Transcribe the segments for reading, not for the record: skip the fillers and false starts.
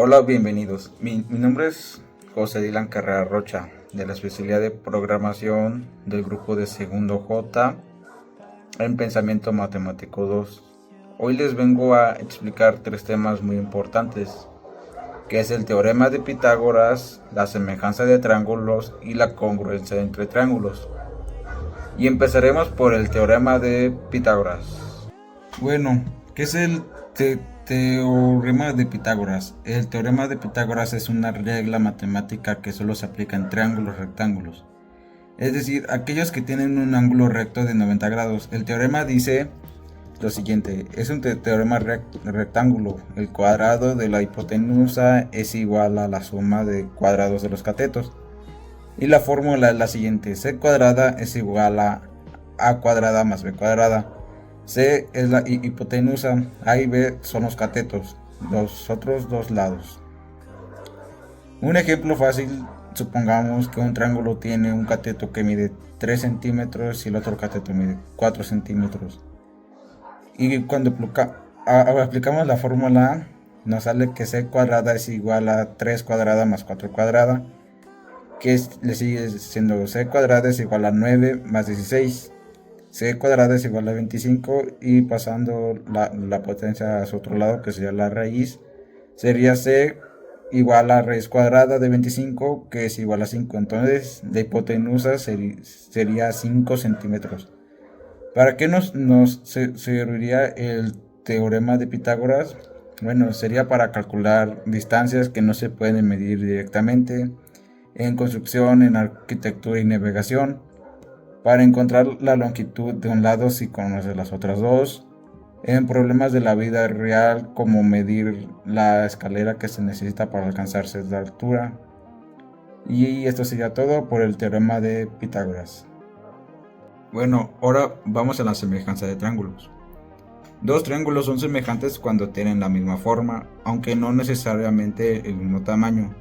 Hola, bienvenidos. Mi nombre es José Dylan Carrera Rocha, de la especialidad de programación del grupo de segundo J en Pensamiento Matemático 2. Hoy les vengo a explicar tres temas muy importantes, que es el teorema de Pitágoras, la semejanza de triángulos y la congruencia entre triángulos. Y empezaremos por el teorema de Pitágoras. Bueno, ¿qué es el teorema de Pitágoras? El teorema de Pitágoras es una regla matemática que solo se aplica en triángulos rectángulos. Es decir, aquellos que tienen un ángulo recto de 90 grados. El teorema dice lo siguiente: es un teorema rectángulo. El cuadrado de la hipotenusa es igual a la suma de cuadrados de los catetos. Y la fórmula es la siguiente: c cuadrada es igual a cuadrada más b cuadrada. C es la hipotenusa, A y B son los catetos, los otros dos lados. Un ejemplo fácil: supongamos que un triángulo tiene un cateto que mide 3 centímetros y el otro cateto mide 4 centímetros. Y cuando aplicamos la fórmula, nos sale que c cuadrada es igual a 3 cuadrada más 4 cuadrada, le sigue siendo c cuadrada es igual a 9 más 16. C cuadrada es igual a 25 y pasando la potencia a su otro lado, que sería la raíz, sería C igual a raíz cuadrada de 25, que es igual a 5. Entonces la hipotenusa sería 5 centímetros. ¿Para qué nos serviría el teorema de Pitágoras? Bueno, sería para calcular distancias que no se pueden medir directamente en construcción, en arquitectura y navegación, para encontrar la longitud de un lado si conoces las otras dos, en problemas de la vida real como medir la escalera que se necesita para alcanzarse la altura. Y esto sería todo por el teorema de Pitágoras. Bueno, ahora vamos a la semejanza de triángulos. Dos triángulos son semejantes cuando tienen la misma forma, aunque no necesariamente el mismo tamaño.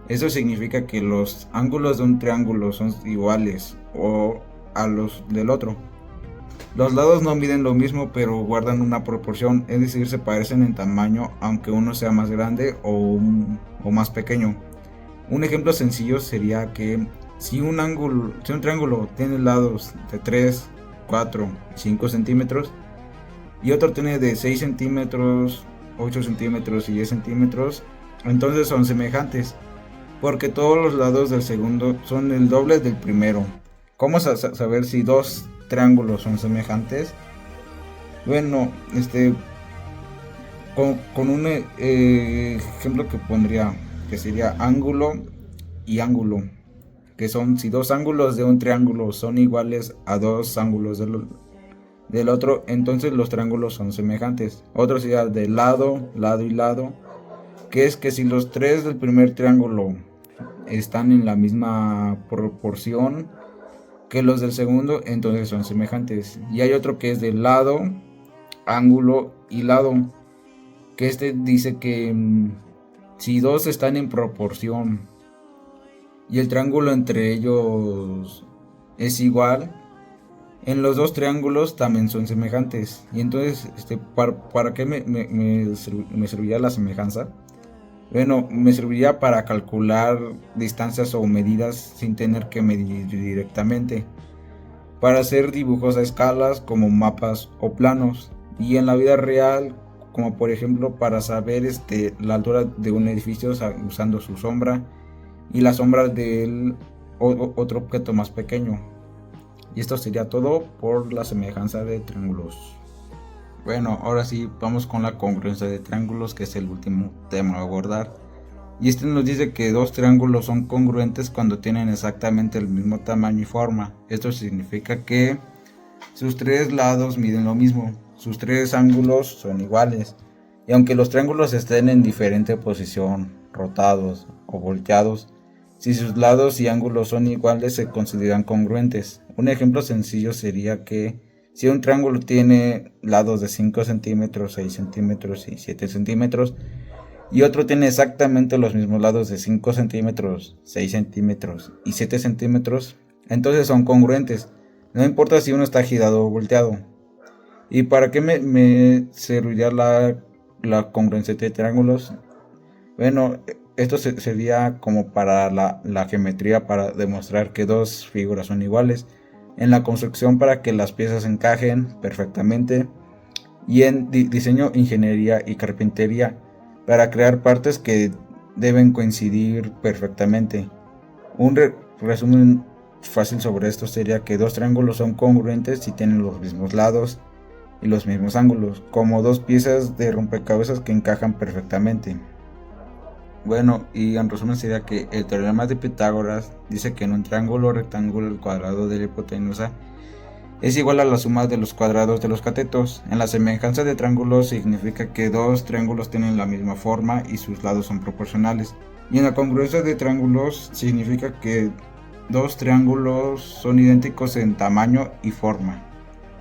Eso significa que los ángulos de un triángulo son iguales o a los del otro. Los lados no miden lo mismo, pero guardan una proporción, es decir, se parecen en tamaño, aunque uno sea más grande o más pequeño. Un ejemplo sencillo sería que si un triángulo tiene lados de 3, 4 y 5 centímetros y otro tiene de 6 centímetros, 8 centímetros y 10 centímetros, entonces son semejantes, porque todos los lados del segundo son el doble del primero. ¿Cómo saber si dos triángulos son semejantes? Bueno, con un ejemplo que pondría, que sería ángulo y ángulo, que son si dos ángulos de un triángulo son iguales a dos ángulos del otro, entonces los triángulos son semejantes. Otro sería de lado, lado y lado, que es que si los tres del primer triángulo están en la misma proporción que los del segundo, entonces son semejantes. Y hay otro que es de lado, ángulo y lado, que dice que si dos están en proporción y el triángulo entre ellos es igual, en los dos triángulos también son semejantes. Y entonces, ¿para qué me serviría la semejanza? Bueno, me serviría para calcular distancias o medidas sin tener que medir directamente, para hacer dibujos a escalas como mapas o planos, y en la vida real, como por ejemplo para saber la altura de un edificio usando su sombra y la sombra del otro objeto más pequeño. Y esto sería todo por la semejanza de triángulos. Bueno, ahora sí vamos con la congruencia de triángulos, que es el último tema a abordar. Y nos dice que dos triángulos son congruentes cuando tienen exactamente el mismo tamaño y forma. Esto significa que sus tres lados miden lo mismo, sus tres ángulos son iguales. Y aunque los triángulos estén en diferente posición, rotados o volteados, si sus lados y ángulos son iguales se consideran congruentes. Un ejemplo sencillo sería que si un triángulo tiene lados de 5 centímetros, 6 centímetros y 7 centímetros, y otro tiene exactamente los mismos lados de 5 centímetros, 6 centímetros y 7 centímetros, entonces son congruentes, no importa si uno está girado o volteado. ¿Y para qué me serviría la congruencia de triángulos? Bueno, esto sería como para la geometría, para demostrar que dos figuras son iguales. En la construcción, para que las piezas encajen perfectamente. Y en diseño, ingeniería y carpintería, para crear partes que deben coincidir perfectamente. Un resumen fácil sobre esto sería que dos triángulos son congruentes si tienen los mismos lados y los mismos ángulos, como dos piezas de rompecabezas que encajan perfectamente. Bueno, y en resumen sería que el teorema de Pitágoras dice que en un triángulo rectángulo el cuadrado de la hipotenusa es igual a la suma de los cuadrados de los catetos. En la semejanza de triángulos significa que dos triángulos tienen la misma forma y sus lados son proporcionales. Y en la congruencia de triángulos significa que dos triángulos son idénticos en tamaño y forma.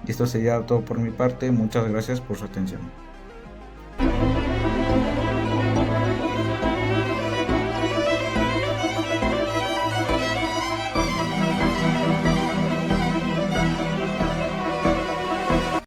Y esto sería todo por mi parte. Muchas gracias por su atención.